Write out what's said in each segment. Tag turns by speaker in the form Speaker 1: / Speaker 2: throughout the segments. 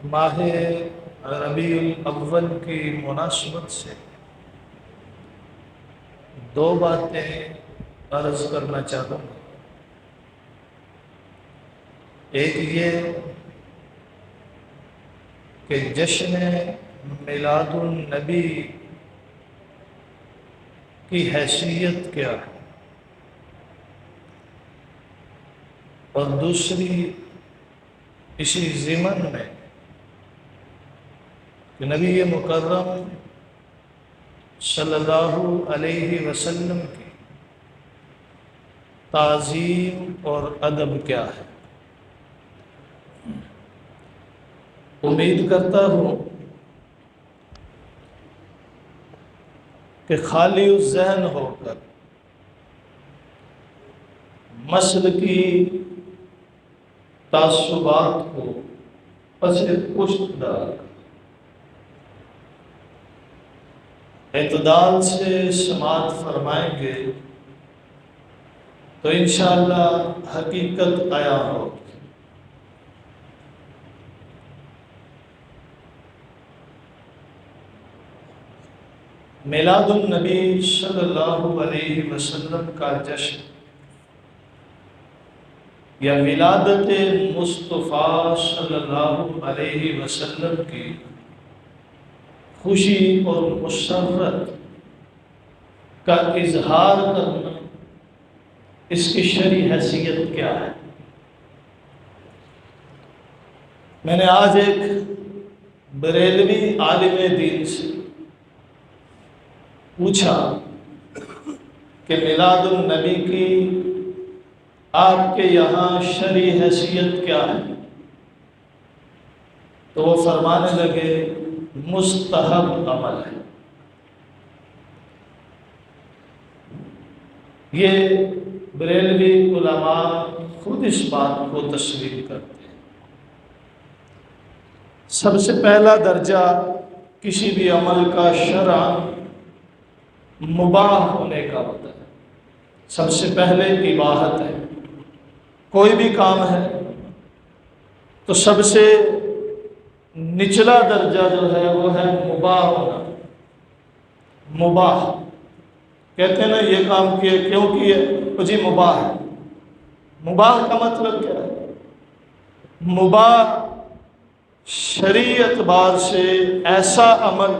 Speaker 1: ماہ ربیع الاول کی مناسبت سے دو باتیں عرض کرنا چاہتا ہوں۔ ایک یہ کہ جشن میلاد النبی کی حیثیت کیا ہے، اور دوسری اسی ضمن میں کہ نبی مکرم صلی اللہ علیہ وسلم کی تعظیم اور ادب کیا ہے۔ امید کرتا ہوں کہ خالی الذہن ہو کر مسلکی تعصبات کو پس پشت ڈال کر اعتدال سے سماعت فرمائیں گے تو انشاءاللہ حقیقت عیاں ہوگی۔ میلاد النبی صلی اللہ علیہ وسلم کا جشن یا ولادت مصطفیٰ صلی اللہ علیہ وسلم کی خوشی اور مسرت کا اظہار کرنا، اس کی شرعی حیثیت کیا ہے۔ میں نے آج ایک بریلوی عالم دین سے پوچھا کہ میلاد النبی کی آپ کے یہاں شرعی حیثیت کیا ہے، تو وہ فرمانے لگے مستحب عمل ہے۔ یہ بریلوی علماء خود اس بات کو تسلیم کرتے ہیں۔ سب سے پہلا درجہ کسی بھی عمل کا شرعاً مباح ہونے کا ہوتا ہے۔ سب سے پہلے اباحت ہے۔ کوئی بھی کام ہے تو سب سے نچلا درجہ جو ہے وہ ہے مباح ہونا۔ مباح کہتے ہیں نا، یہ کام کیے کیوں کیے، تو جی مباح ہے۔ مباح کا مطلب کیا ہے؟ مباح شرعی اعتبار سے ایسا عمل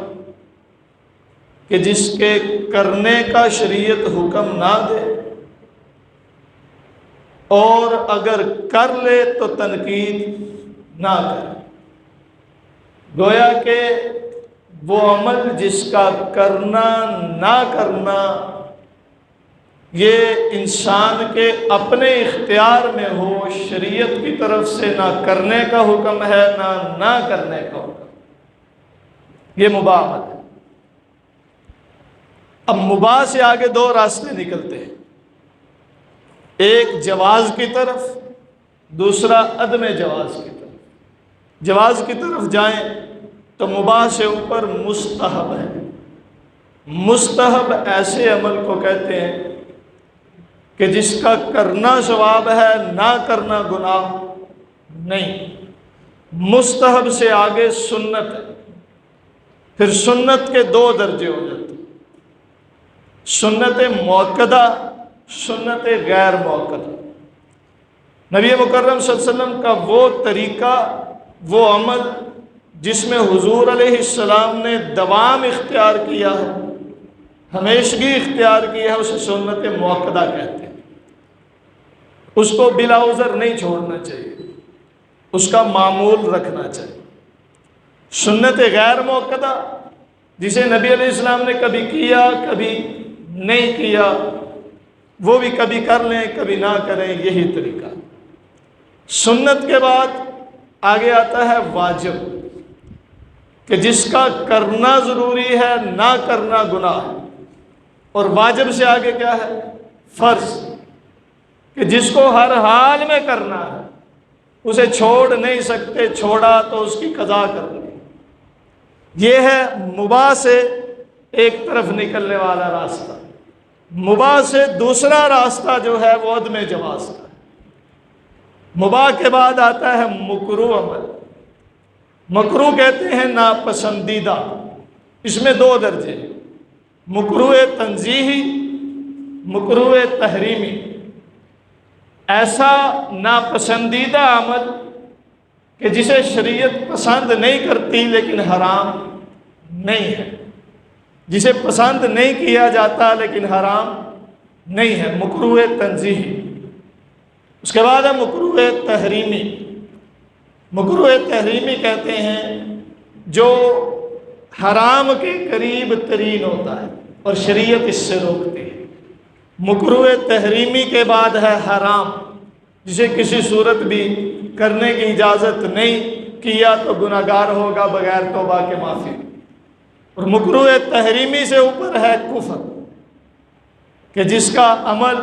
Speaker 1: کہ جس کے کرنے کا شریعت حکم نہ دے، اور اگر کر لے تو تنقید نہ کرے۔ گویا کہ وہ عمل جس کا کرنا نہ کرنا یہ انسان کے اپنے اختیار میں ہو، شریعت کی طرف سے نہ کرنے کا حکم ہے نہ کرنے کا حکم، یہ مباح عمل ہے۔ اب مباح سے آگے دو راستے نکلتے ہیں، ایک جواز کی طرف، دوسرا عدم جواز کی طرف۔ جواز کی طرف جائیں تو مباح سے اوپر مستحب ہے۔ مستحب ایسے عمل کو کہتے ہیں کہ جس کا کرنا ثواب ہے، نہ کرنا گناہ نہیں۔ مستحب سے آگے سنت ہے، پھر سنت کے دو درجے ہو جاتے ہیں، سنت مؤکدہ، سنت غیر مؤکدہ۔ نبی مکرم صلی اللہ علیہ وسلم کا وہ طریقہ، وہ عمل جس میں حضور علیہ السلام نے دوام اختیار کیا ہے، ہمیشگی اختیار کی ہے، اسے سنت مؤکدہ کہتے ہیں۔ اس کو بلا عذر نہیں چھوڑنا چاہیے، اس کا معمول رکھنا چاہیے۔ سنت غیر مؤکدہ جسے نبی علیہ السلام نے کبھی کیا کبھی نہیں کیا، وہ بھی کبھی کر لیں کبھی نہ کریں، یہی طریقہ۔ سنت کے بعد آگے آتا ہے واجب، کہ جس کا کرنا ضروری ہے، نہ کرنا گناہ ہے۔ اور واجب سے آگے کیا ہے؟ فرض، کہ جس کو ہر حال میں کرنا ہے، اسے چھوڑ نہیں سکتے، چھوڑا تو اس کی قضا کرنی۔ یہ ہے مباح سے ایک طرف نکلنے والا راستہ۔ مباح سے دوسرا راستہ جو ہے وہ عدم جواز کا ہے۔ مباح کے بعد آتا ہے مکروہ عمل۔ مکروہ کہتے ہیں ناپسندیدہ، اس میں دو درجے، مکروہ تنزیہی، مکروہ تحریمی۔ ایسا ناپسندیدہ عمل کہ جسے شریعت پسند نہیں کرتی لیکن حرام نہیں ہے، جسے پسند نہیں کیا جاتا لیکن حرام نہیں ہے، مکروہ تنزیہی۔ اس کے بعد ہے مکروہ تحریمی۔ مکروہ تحریمی کہتے ہیں جو حرام کے قریب ترین ہوتا ہے اور شریعت اس سے روکتی ہے۔ مکروہ تحریمی کے بعد ہے حرام، جسے کسی صورت بھی کرنے کی اجازت نہیں، کیا تو گناہگار ہوگا بغیر توبہ کے معافی۔ اور مکروہ تحریمی سے اوپر ہے کفر، کہ جس کا عمل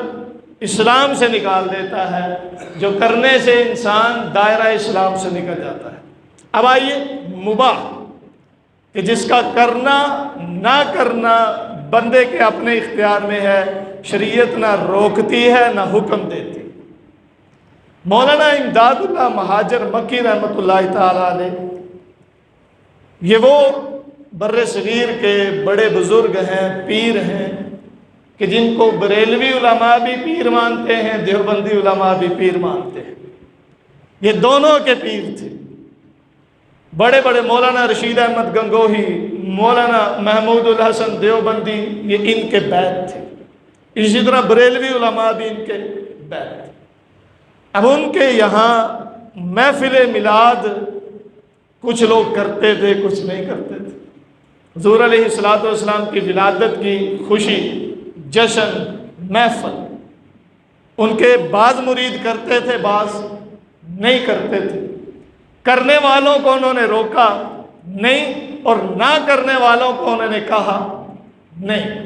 Speaker 1: اسلام سے نکال دیتا ہے، جو کرنے سے انسان دائرہ اسلام سے نکل جاتا ہے۔ اب آئیے مباح، کہ جس کا کرنا نہ کرنا بندے کے اپنے اختیار میں ہے، شریعت نہ روکتی ہے نہ حکم دیتی۔ مولانا امداد اللہ مہاجر مکی رحمۃ اللہ تعالی علیہ، یہ وہ بر صغیر کے بڑے بزرگ ہیں، پیر ہیں، کہ جن کو بریلوی علماء بھی پیر مانتے ہیں، دیوبندی علماء بھی پیر مانتے ہیں۔ یہ دونوں کے پیر تھے، بڑے بڑے مولانا رشید احمد گنگوہی، مولانا محمود الحسن دیوبندی، یہ ان کے بیت تھے۔ اسی طرح بریلوی علماء بھی ان کے بیت تھے۔ اب ان کے یہاں محفل میلاد کچھ لوگ کرتے تھے، کچھ نہیں کرتے تھے۔ حضور علیہ الصلوۃ والسلام کی ولادت کی خوشی، جشن، محفل، ان کے بعض مرید کرتے تھے، بعض نہیں کرتے تھے۔ کرنے والوں کو انہوں نے روکا نہیں، اور نہ کرنے والوں کو انہوں نے کہا نہیں۔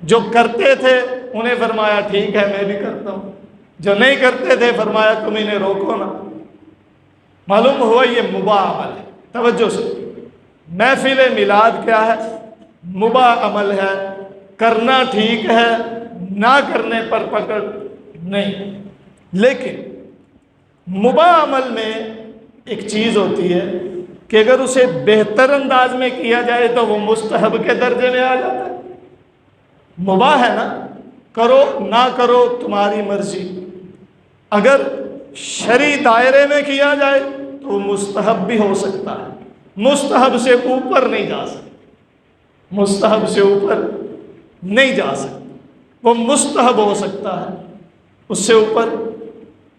Speaker 1: جو کرتے تھے انہیں فرمایا ٹھیک ہے میں بھی کرتا ہوں، جو نہیں کرتے تھے فرمایا تم انہیں روکو نا۔ معلوم ہوا یہ مباح عمل ہے۔ توجہ سے، محفل میلاد کیا ہے؟ مباح عمل ہے، کرنا ٹھیک ہے، نہ کرنے پر پکڑ نہیں۔ لیکن مباح عمل میں ایک چیز ہوتی ہے کہ اگر اسے بہتر انداز میں کیا جائے تو وہ مستحب کے درجے میں آ جاتا ہے۔ مباح ہے نا، کرو نہ کرو تمہاری مرضی۔ اگر شرعی دائرے میں کیا جائے تو وہ مستحب بھی ہو سکتا ہے، مستحب سے اوپر نہیں جا سکتا، مستحب سے اوپر نہیں جا سکتا، وہ مستحب ہو سکتا ہے اس سے اوپر۔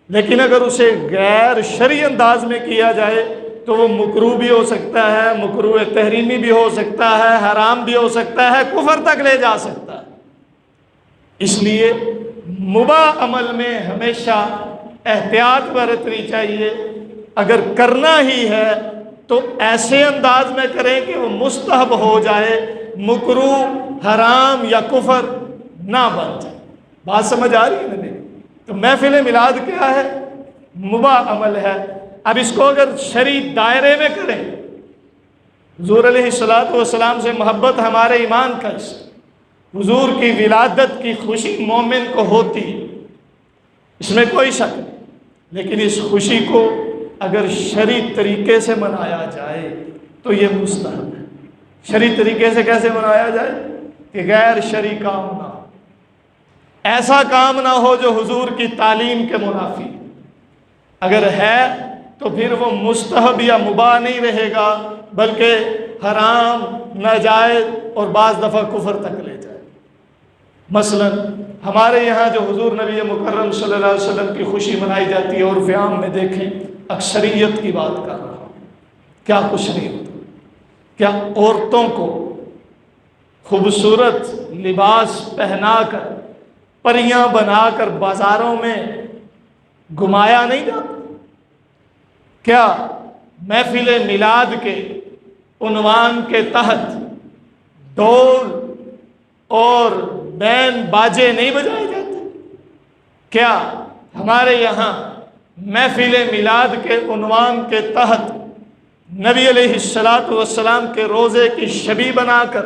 Speaker 1: لیکن اگر اسے غیر شرعی انداز میں کیا جائے تو وہ مکروہ بھی ہو سکتا ہے، مکروہ تحریمی بھی ہو سکتا ہے، حرام بھی ہو سکتا ہے، کفر تک لے جا سکتا ہے۔ اس لیے مباح عمل میں ہمیشہ احتیاط برتنی چاہیے۔ اگر کرنا ہی ہے تو ایسے انداز میں کریں کہ وہ مستحب ہو جائے، مکروہ، حرام یا کفر نہ بن جائے۔ بات سمجھ آ رہی ہے نا؟ تو محفل میلاد کیا ہے؟ مباح عمل ہے۔ اب اس کو اگر شرعی دائرے میں کریں، حضور علیہ الصلوۃ والسلام سے محبت ہمارے ایمان کا حصہ، حضور کی ولادت کی خوشی مومن کو ہوتی ہے، اس میں کوئی شک نہیں۔ لیکن اس خوشی کو اگر شرعی طریقے سے منایا جائے تو یہ مستحب ہے۔ شرعی طریقے سے کیسے منایا جائے؟ کہ غیر شرعی کام نہ ہو، ایسا کام نہ ہو جو حضور کی تعلیم کے منافی۔ اگر ہے تو پھر وہ مستحب یا مباح نہیں رہے گا، بلکہ حرام، ناجائز اور بعض دفعہ کفر تک لے جائے۔ مثلا ہمارے یہاں جو حضور نبی مکرم صلی اللہ علیہ وسلم کی خوشی منائی جاتی ہے، عرف عام میں دیکھیں، اکثریت کی بات کر رہا ہوں، کیا کچھ نہیں ہوتا۔ کیا عورتوں کو خوبصورت لباس پہنا کر، پریاں بنا کر بازاروں میں گھمایا نہیں جاتا؟ کیا محفل میلاد کے عنوان کے تحت ڈھول اور بین باجے نہیں بجائے جاتے؟ کیا ہمارے یہاں محفل میلاد کے عنوان کے تحت نبی علیہ الصلوۃ والسلام کے روزے کی شبیہ بنا کر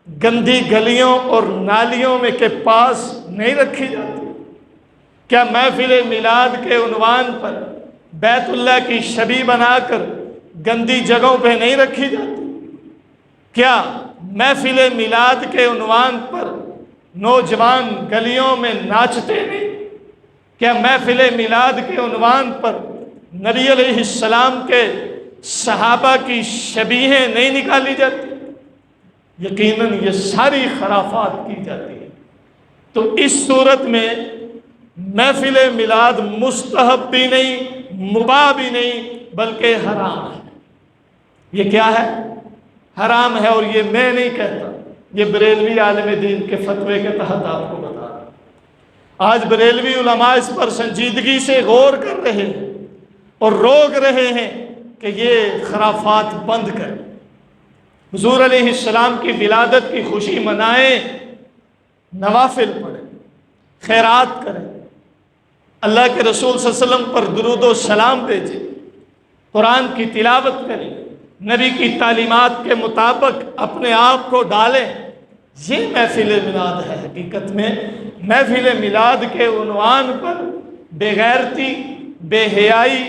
Speaker 1: گندی گلیوں اور نالیوں میں کے پاس نہیں رکھی جاتی؟ کیا محفل میلاد کے عنوان پر بیت اللہ کی شبیہ بنا کر گندی جگہوں پہ نہیں رکھی جاتی؟ کیا محفل میلاد کے عنوان پر نوجوان گلیوں میں ناچتے نہیں؟ کیا محفل میلاد کے عنوان پر نبی علیہ السلام کے صحابہ کی شبیہیں نہیں نکالی جاتی؟ یقیناً یہ ساری خرافات کی جاتی ہے۔ تو اس صورت میں محفل میلاد مستحب بھی نہیں، مباح بھی نہیں، بلکہ حرام ہے۔ یہ کیا ہے؟ حرام ہے، اور یہ میں نہیں کہتا، یہ بریلوی عالم دین کے فتوے کے تحت آپ کو بتا رہا ہوں۔ آج بریلوی علماء اس پر سنجیدگی سے غور کر رہے ہیں اور روک رہے ہیں کہ یہ خرافات بند کریں، حضور علیہ السلام کی ولادت کی خوشی منائیں، نوافل پڑھیں، خیرات کریں، اللہ کے رسول صلی اللہ علیہ وسلم پر درود و سلام بھیجیں، قرآن کی تلاوت کریں، نبی کی تعلیمات کے مطابق اپنے آپ کو ڈالیں۔ یہ محفل میلاد ہے۔ حقیقت میں محفل میلاد کے عنوان پر بے غیرتی، بے حیائی،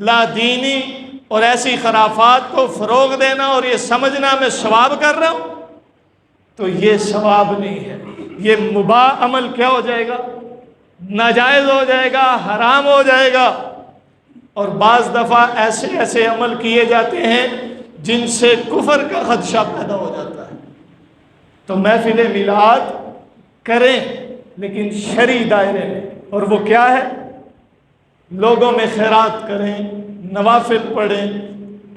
Speaker 1: لا دینی اور ایسی خرافات کو فروغ دینا اور یہ سمجھنا میں ثواب کر رہا ہوں، تو یہ ثواب نہیں ہے۔ یہ مباح عمل کیا ہو جائے گا؟ ناجائز ہو جائے گا، حرام ہو جائے گا۔ اور بعض دفعہ ایسے عمل کیے جاتے ہیں جن سے کفر کا خدشہ پیدا ہو جاتا ہے۔ تو محفل میلاد کریں لیکن شرعی دائرے میں، اور وہ کیا ہے؟ لوگوں میں خیرات کریں، نوافل پڑھیں،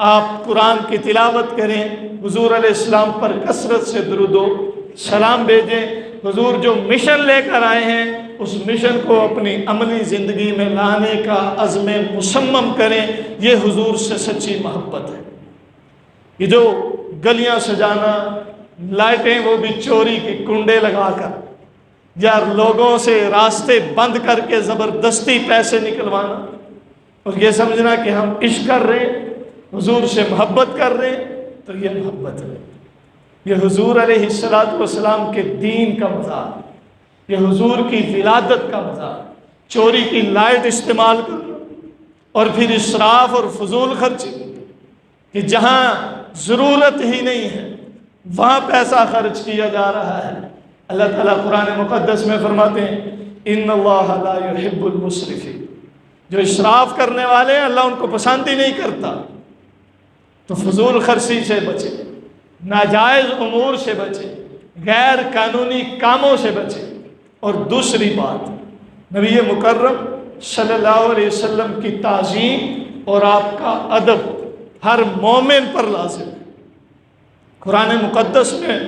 Speaker 1: آپ قرآن کی تلاوت کریں، حضور علیہ السلام پر کثرت سے درود و سلام بھیجیں، حضور جو مشن لے کر آئے ہیں اس مشن کو اپنی عملی زندگی میں لانے کا عزم مصمم کریں۔ یہ حضور سے سچی محبت ہے۔ یہ جو گلیاں سجانا، لائٹیں وہ بھی چوری کی کنڈے لگا کر، یا لوگوں سے راستے بند کر کے زبردستی پیسے نکلوانا اور یہ سمجھنا کہ ہم عشق کر رہے ہیں، حضور سے محبت کر رہے ہیں، تو یہ محبت ہے۔ یہ حضور علیہ السلام کے دین کا مذاق، یہ حضور کی ولادت کا مذاق۔ چوری کی لائٹ استعمال کرنا اور پھر اسراف اور فضول خرچی، کہ جہاں ضرورت ہی نہیں ہے وہاں پیسہ خرچ کیا جا رہا ہے۔ اللہ تعالیٰ قرآن مقدس میں فرماتے ہیں ان اللہ لا يحب المسرفین، جو اسراف کرنے والے ہیں اللہ ان کو پسند ہی نہیں کرتا۔ تو فضول خرچی سے بچے، ناجائز امور سے بچے، غیر قانونی کاموں سے بچے۔ اور دوسری بات، نبی مکرم صلی اللہ علیہ وسلم کی تعظیم اور آپ کا ادب ہر مومن پر لازم ہے۔ قرآن مقدس میں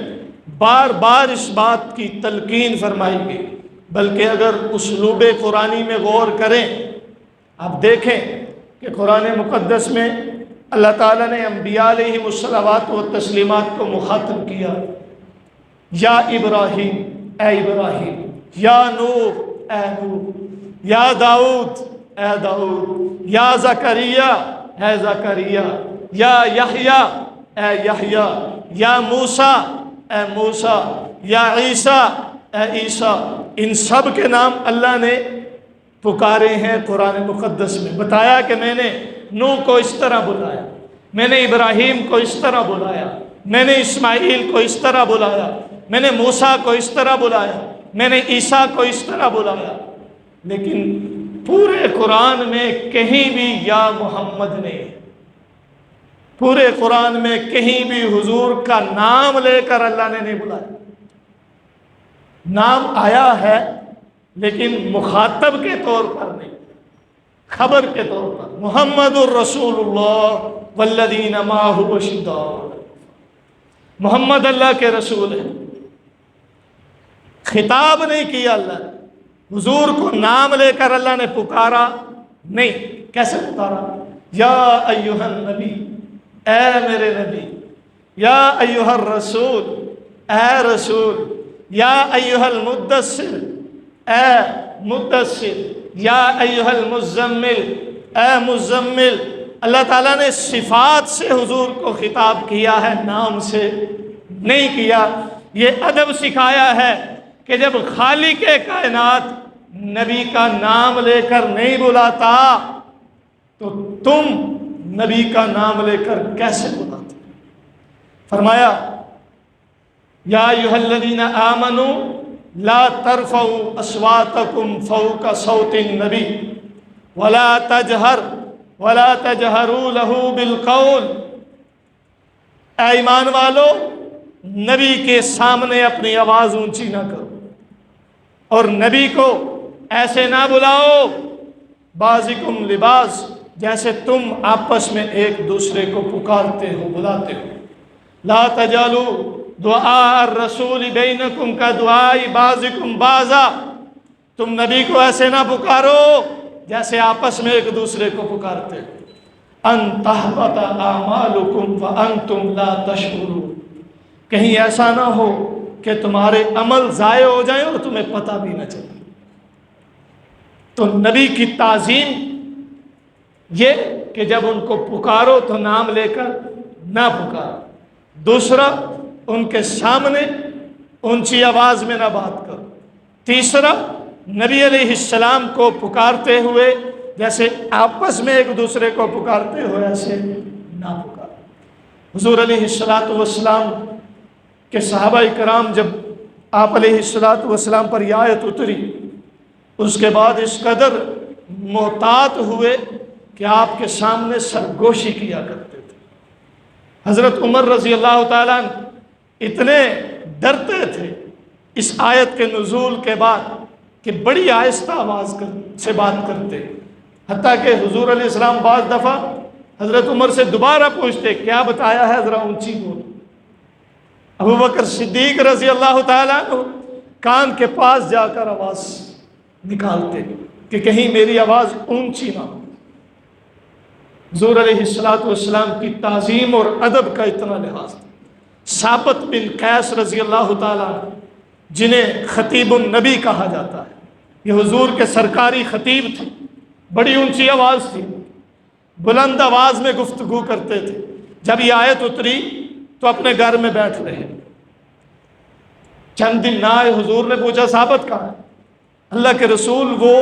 Speaker 1: بار بار اس بات کی تلقین فرمائی گئی، بلکہ اگر اسلوب قرآنی میں غور کریں، آپ دیکھیں کہ قرآن مقدس میں اللہ تعالیٰ نے انبیاء علیہم الصلوات و تسلیمات کو مخاطب کیا، یا ابراہیم اے ابراہیم، یا نوح اے نوح، یا داؤد اے داؤد، یا زکریا اے زکریا، یا یحییٰ اے یحییٰ، یا موسیٰ اے موسیٰ، یا عیسیٰ اے عیسیٰ۔ ان سب کے نام اللہ نے پکارے ہیں قرآن مقدس میں۔ بتایا کہ میں نے نوح کو اس طرح بلایا، میں نے ابراہیم کو اس طرح بلایا، میں نے اسماعیل کو اس طرح بلایا، میں نے موسیٰ کو اس طرح بلایا، میں نے عیسیٰ کو اس طرح بلایا۔ لیکن پورے قرآن میں کہیں بھی یا محمد نہیں، پورے قرآن میں کہیں بھی حضور کا نام لے کر اللہ نے نہیں بلایا۔ نام آیا ہے لیکن مخاطب کے طور پر نہیں، خبر کے طور پر۔ محمد الرسول اللہ والذین معہ اشداء، محمد اللہ کے رسول ہیں۔ خطاب نہیں کیا اللہ نے، حضور کو نام لے کر اللہ نے پکارا نہیں۔ کیسے پکارا؟ یا ایہا النبی، اے میرے نبی، یا ایہا الرسول، اے رسول، یا ایہا المدثر، اے مدثر، یا ایہا المزمل، اے مزمل۔ اللہ تعالیٰ نے صفات سے حضور کو خطاب کیا ہے، نام سے نہیں کیا۔ یہ ادب سکھایا ہے کہ جب خالق کائنات نبی کا نام لے کر نہیں بلاتا تو تم نبی کا نام لے کر کیسے بلاتے؟ فرمایا یا ایھا الذین آمنوا لا ترفعوا اصواتکم فوق صوت النبی ولا تجہروا له بالقول، اے ایمان والو نبی کے سامنے اپنی آواز اونچی نہ کرو اور نبی کو ایسے نہ بلاؤ بعضکم لبعض، جیسے تم آپس میں ایک دوسرے کو پکارتے ہو بلاتے ہو۔ لا تجعلوا دعاء الرسول بینکم کدعاء بعضکم بعضا، تم نبی کو ایسے نہ پکارو جیسے آپس میں ایک دوسرے کو پکارتے ہو۔ ان تحبط اعمالکم وانتم لا تشعرون، کہیں ایسا نہ ہو کہ تمہارے عمل ضائع ہو جائیں اور تمہیں پتہ بھی نہ چلے۔ تو نبی کی تعظیم یہ کہ جب ان کو پکارو تو نام لے کر نہ پکارو، دوسرا ان کے سامنے اونچی آواز میں نہ بات کرو، تیسرا نبی علیہ السلام کو پکارتے ہوئے جیسے آپس میں ایک دوسرے کو پکارتے ہوئے ایسے نہ پکارو۔ حضور علیہ السلام کہ صحابہ کرام جب آپ علیہ السلام پر یہ آیت اتری، اس کے بعد اس قدر محتاط ہوئے کہ آپ کے سامنے سرگوشی کیا کرتے تھے۔ حضرت عمر رضی اللہ تعالیٰ عنہ اتنے ڈرتے تھے اس آیت کے نزول کے بعد کہ بڑی آہستہ آواز سے بات کرتے، حتیٰ کہ حضور علیہ السلام بعض دفعہ حضرت عمر سے دوبارہ پوچھتے کیا بتایا ہے، ذرا اونچی بولو۔ ابو بکر صدیق رضی اللہ تعالیٰ عنہ کان کے پاس جا کر آواز نکالتے کہ کہیں میری آواز اونچی نہ ہو۔ حضور علیہ السلام کی تعظیم اور ادب کا اتنا لحاظ تھا۔ ثابت بن قیس رضی اللہ تعالیٰ عنہ جنہیں خطیب النبی کہا جاتا ہے، یہ حضور کے سرکاری خطیب تھے، بڑی اونچی آواز تھی، بلند آواز میں گفتگو کرتے تھے۔ جب یہ آیت اتری تو اپنے گھر میں بیٹھ رہے، چند دن نہ آئے، حضور نے پوچھا ثابت کہاں ہے؟ اللہ کے رسول وہ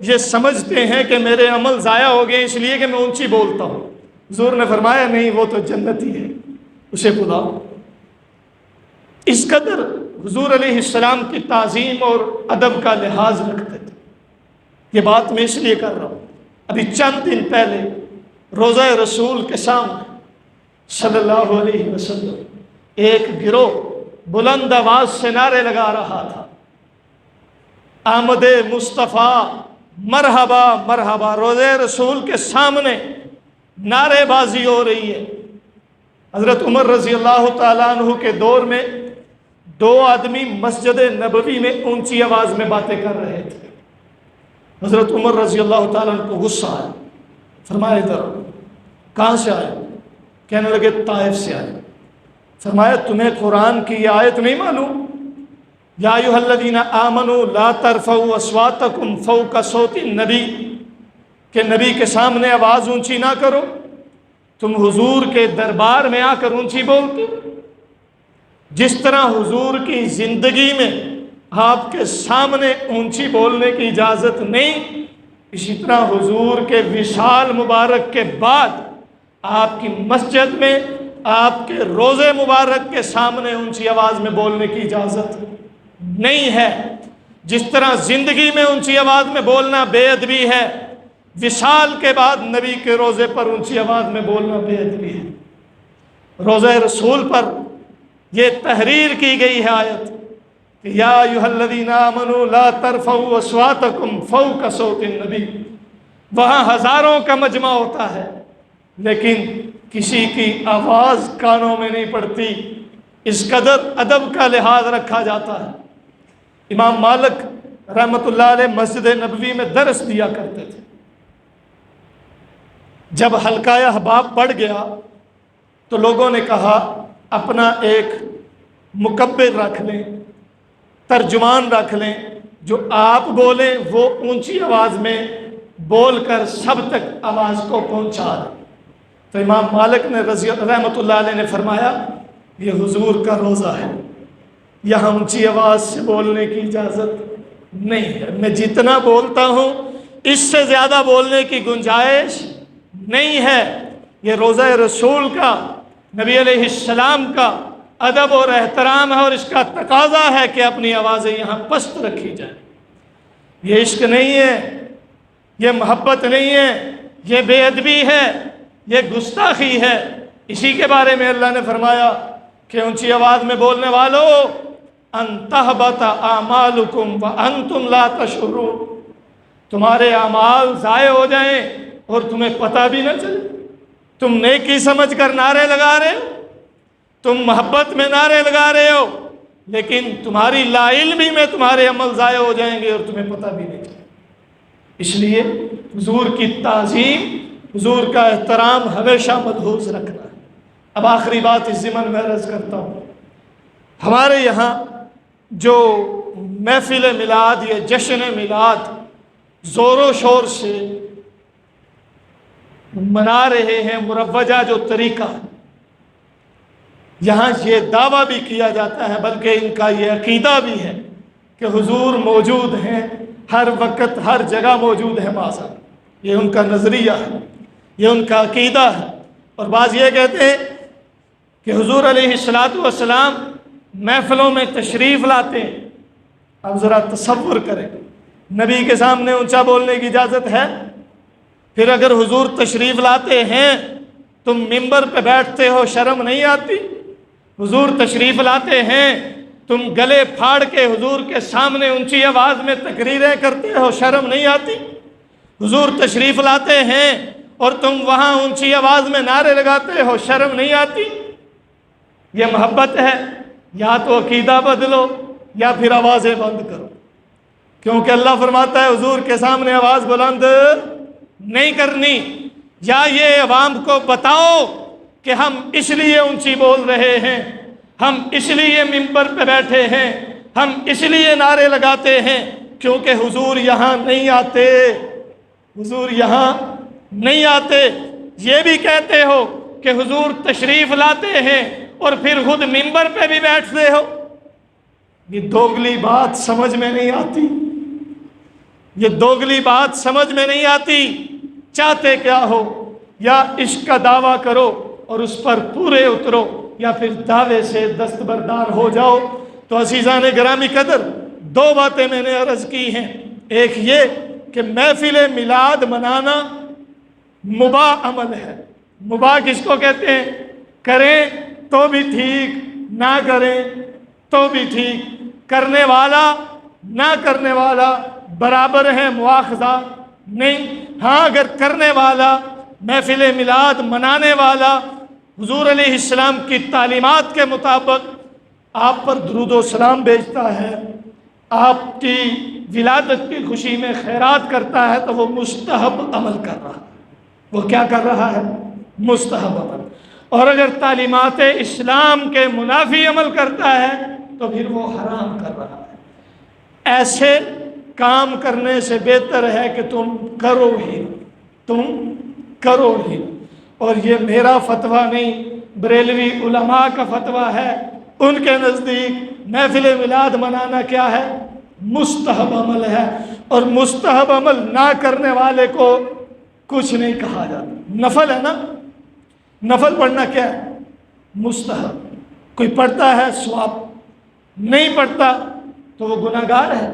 Speaker 1: یہ سمجھتے ہیں کہ میرے عمل ضائع ہو گئے اس لیے کہ میں اونچی بولتا ہوں۔ حضور نے فرمایا نہیں، وہ تو جنتی ہے، اسے بلاؤ۔ اس قدر حضور علیہ السلام کی تعظیم اور ادب کا لحاظ رکھتے تھے۔ یہ بات میں اس لیے کر رہا ہوں، ابھی چند دن پہلے روضہ رسول کے سامنے صلی اللہ علیہ وسلم ایک گروہ بلند آواز سے نعرے لگا رہا تھا، آمد مصطفیٰ مرحبا مرحبا، روضہ رسول کے سامنے نعرے بازی ہو رہی ہے۔ حضرت عمر رضی اللہ تعالیٰ عنہ کے دور میں دو آدمی مسجد نبوی میں اونچی آواز میں باتیں کر رہے تھے۔ حضرت عمر رضی اللہ تعالیٰ عنہ کو غصہ آیا، فرمایا ادھر کہاں سے آئے؟ کہنے لگے طائف سے آئے۔ فرمایا تمہیں قرآن کی یہ آیت نہیں معلوم، یا ایھا الذین آمنوا لا ترفعوا اصواتکم فوق صوت النبی، کہ نبی کے سامنے آواز اونچی نہ کرو؟ تم حضور کے دربار میں آ کر اونچی بولتے، جس طرح حضور کی زندگی میں آپ کے سامنے اونچی بولنے کی اجازت نہیں، اسی طرح حضور کے وصال مبارک کے بعد آپ کی مسجد میں آپ کے روضے مبارک کے سامنے اونچی آواز میں بولنے کی اجازت نہیں ہے۔ جس طرح زندگی میں اونچی آواز میں بولنا بے ادبی ہے، وصال کے بعد نبی کے روضے پر اونچی آواز میں بولنا بے ادبی ہے۔ روضہ رسول پر یہ تحریر کی گئی ہے آیت کہ یا ایھا الذین آمنوا لا ترفعوا اصواتکم فوق صوت النبی، وہاں ہزاروں کا مجمع ہوتا ہے لیکن کسی کی آواز کانوں میں نہیں پڑتی، اس قدر ادب کا لحاظ رکھا جاتا ہے۔ امام مالک رحمۃ اللہ علیہ مسجد نبوی میں درس دیا کرتے تھے۔ جب حلقہ احباب بڑھ گیا تو لوگوں نے کہا اپنا ایک مکبر رکھ لیں، ترجمان رکھ لیں، جو آپ بولیں وہ اونچی آواز میں بول کر سب تک آواز کو پہنچا دیں۔ تو امام مالک نے رحمۃ اللہ علیہ نے فرمایا یہ حضور کا روضہ ہے، یہاں اونچی آواز سے بولنے کی اجازت نہیں ہے، میں جتنا بولتا ہوں اس سے زیادہ بولنے کی گنجائش نہیں ہے۔ یہ روضہ رسول کا، نبی علیہ السلام کا ادب اور احترام ہے، اور اس کا تقاضا ہے کہ اپنی آوازیں یہاں پست رکھی جائیں۔ یہ عشق نہیں ہے، یہ محبت نہیں ہے، یہ بے ادبی ہے، یہ گستاخی ہے۔ اسی کے بارے میں اللہ نے فرمایا کہ اونچی آواز میں بولنے والوں، ان تحبط اعمالکم وانتم لا تشعرون، تمہارے اعمال ضائع ہو جائیں اور تمہیں پتہ بھی نہ چلے۔ تم نیکی سمجھ کر نعرے لگا رہے ہو، تم محبت میں نعرے لگا رہے ہو، لیکن تمہاری لا علمی میں تمہارے عمل ضائع ہو جائیں گے اور تمہیں پتہ بھی نہیں چلے۔ اس لیے حضور کی تعظیم، حضور کا احترام ہمیشہ ملحوظ رکھنا ہے۔ اب آخری بات اس ضمن میں عرض کرتا ہوں، ہمارے یہاں جو محفل میلاد یا جشن میلاد زور و شور سے منا رہے ہیں، مروجہ جو طریقہ ہے، یہاں یہ دعویٰ بھی کیا جاتا ہے، بلکہ ان کا یہ عقیدہ بھی ہے کہ حضور موجود ہیں، ہر وقت ہر جگہ موجود ہے معاذ۔ یہ ان کا نظریہ ہے، یہ ان کا عقیدہ ہے۔ اور بعض یہ کہتے ہیں کہ حضور علیہ السلام محفلوں میں تشریف لاتے ہیں۔ اب ذرا تصور کریں، نبی کے سامنے اونچا بولنے کی اجازت ہے؟ پھر اگر حضور تشریف لاتے ہیں تم ممبر پہ بیٹھتے ہو، شرم نہیں آتی؟ حضور تشریف لاتے ہیں، تم گلے پھاڑ کے حضور کے سامنے اونچی آواز میں تقریریں کرتے ہو، شرم نہیں آتی؟ حضور تشریف لاتے ہیں اور تم وہاں اونچی آواز میں نعرے لگاتے ہو، شرم نہیں آتی؟ یہ محبت ہے؟ یا تو عقیدہ بدلو یا پھر آوازیں بند کرو، کیونکہ اللہ فرماتا ہے حضور کے سامنے آواز بلند نہیں کرنی۔ یا یہ عوام کو بتاؤ کہ ہم اس لیے اونچی بول رہے ہیں، ہم اس لیے ممبر پہ بیٹھے ہیں، ہم اس لیے نعرے لگاتے ہیں کیونکہ حضور یہاں نہیں آتے، حضور یہاں نہیں آتے۔ یہ بھی کہتے ہو کہ حضور تشریف لاتے ہیں اور پھر خود ممبر پہ بھی بیٹھتے ہو۔ یہ دوگلی بات سمجھ میں نہیں آتی، یہ دوگلی بات سمجھ میں نہیں آتی۔ چاہتے کیا ہو؟ یا عشق کا دعویٰ کرو اور اس پر پورے اترو، یا پھر دعوے سے دستبردار ہو جاؤ۔ تو عزیزان گرامی قدر، دو باتیں میں نے عرض کی ہیں۔ ایک یہ کہ محفل میلاد منانا مباح عمل ہے۔ مباح کس کو کہتے ہیں؟ کریں تو بھی ٹھیک، نہ کریں تو بھی ٹھیک، کرنے والا نہ کرنے والا برابر ہے، مواخذہ نہیں۔ ہاں اگر کرنے والا، محفل میلاد منانے والا حضور علیہ السلام کی تعلیمات کے مطابق آپ پر درود و سلام بھیجتا ہے، آپ کی ولادت کی خوشی میں خیرات کرتا ہے، تو وہ مستحب عمل کر رہا ہے۔ وہ کیا کر رہا ہے؟ مستحب عمل۔ اور اگر تعلیمات اسلام کے منافی عمل کرتا ہے تو پھر وہ حرام کر رہا ہے۔ ایسے کام کرنے سے بہتر ہے کہ تم کرو ہی، تم کرو ہی۔ اور یہ میرا فتویٰ نہیں، بریلوی علماء کا فتویٰ ہے۔ ان کے نزدیک محفل میلاد منانا کیا ہے؟ مستحب عمل ہے، اور مستحب عمل نہ کرنے والے کو کچھ نہیں کہا جاتا۔ نفل ہے نا، نفل پڑھنا کیا ہے؟ مستحب۔ کوئی پڑھتا ہے ثواب، نہیں پڑھتا تو وہ گناہگار ہے،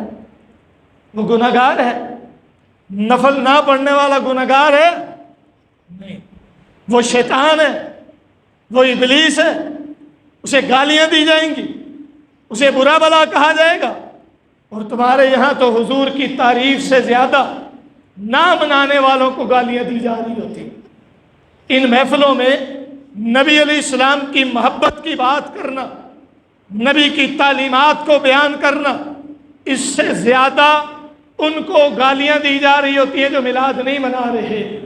Speaker 1: وہ گناہگار ہے۔ نفل نہ پڑھنے والا گناہگار ہے؟ نہیں، وہ شیطان ہے، وہ ابلیس ہے، اسے گالیاں دی جائیں گی، اسے برا بلا کہا جائے گا۔ اور تمہارے یہاں تو حضور کی تعریف سے زیادہ نہ منانے والوں کو گالیاں دی جا رہی ہوتی۔ ان محفلوں میں نبی علیہ السلام کی محبت کی بات کرنا، نبی کی تعلیمات کو بیان کرنا، اس سے زیادہ ان کو گالیاں دی جا رہی ہوتی ہیں جو میلاد نہیں منا رہے،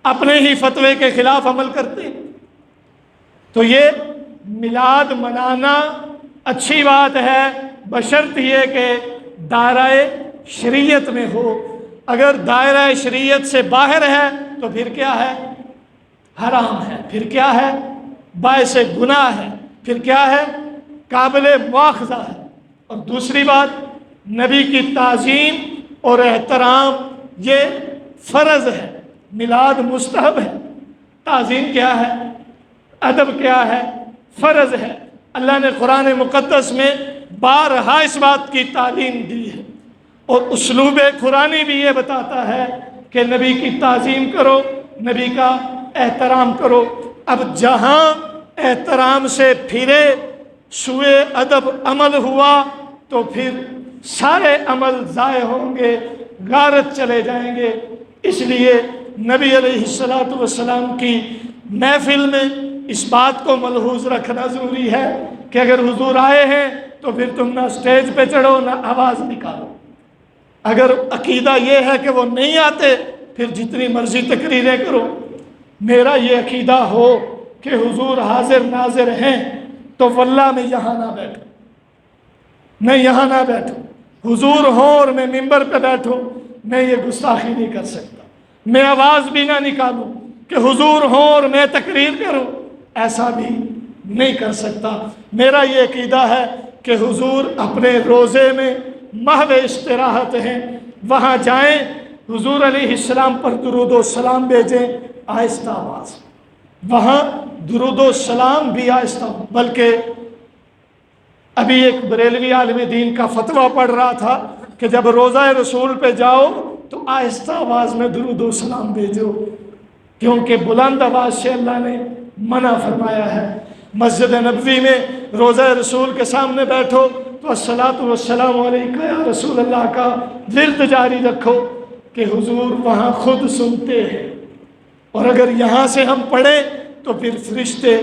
Speaker 1: اپنے ہی فتوے کے خلاف عمل کرتے ہیں۔ تو یہ میلاد منانا اچھی بات ہے، بشرط یہ کہ دائرہ شریعت میں ہو۔ اگر دائرہ شریعت سے باہر ہے تو پھر کیا ہے؟ حرام ہے، پھر کیا ہے؟ باعث گناہ ہے، پھر کیا ہے؟ قابل مواخذہ ہے۔ اور دوسری بات، نبی کی تعظیم اور احترام یہ فرض ہے، میلاد مستحب ہے۔
Speaker 2: تعظیم کیا ہے، ادب کیا ہے، فرض ہے۔ اللہ نے قرآن مقدس میں بارہا اس بات کی تعلیم دی ہے، اور اسلوب قرآنی بھی یہ بتاتا ہے کہ نبی کی تعظیم کرو، نبی کا احترام کرو۔ اب جہاں احترام سے پھرے سوئے ادب عمل ہوا تو پھر سارے عمل ضائع ہوں گے، غارت چلے جائیں گے۔ اس لیے نبی علیہ السلام کی محفل میں اس بات کو ملحوظ رکھنا ضروری ہے کہ اگر حضور آئے ہیں تو پھر تم نہ اسٹیج پہ چڑھو نہ آواز نکالو۔ اگر عقیدہ یہ ہے کہ وہ نہیں آتے پھر جتنی مرضی تقریریں کرو۔ میرا یہ عقیدہ ہو کہ حضور حاضر ناظر ہیں تو واللہ میں یہاں نہ بیٹھوں، میں یہاں نہ بیٹھوں۔ حضور ہوں اور میں ممبر پہ بیٹھوں، میں یہ گستاخی نہیں کر سکتا۔ میں آواز بھی نہ نکالوں کہ حضور ہوں اور میں تقریر کروں، ایسا بھی نہیں کر سکتا۔ میرا یہ عقیدہ ہے کہ حضور اپنے روزے میں محو استراحت ہیں، وہاں جائیں، حضور علیہ السلام پر درود و سلام بھیجیں آہستہ آواز، وہاں درود و سلام بھی آہستہ۔ بلکہ ابھی ایک بریلوی عالم دین کا فتویٰ پڑھ رہا تھا کہ جب روزہ رسول پہ جاؤ تو آہستہ آواز میں درود و سلام بھیجو، کیونکہ بلند آواز سے اللہ نے منع فرمایا ہے۔ مسجد نبوی میں روزہ رسول کے سامنے بیٹھو تو الصلاۃ والسلام علیک یا رسول اللہ کا ورد جاری رکھو کہ حضور وہاں خود سنتے ہیں، اور اگر یہاں سے ہم پڑھیں تو پھر فرشتے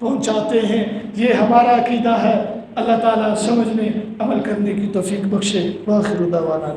Speaker 2: پہنچاتے ہیں۔ یہ ہمارا عقیدہ ہے۔ اللہ تعالیٰ سمجھنے عمل کرنے کی توفیق بخشے۔ وآخر دعوانا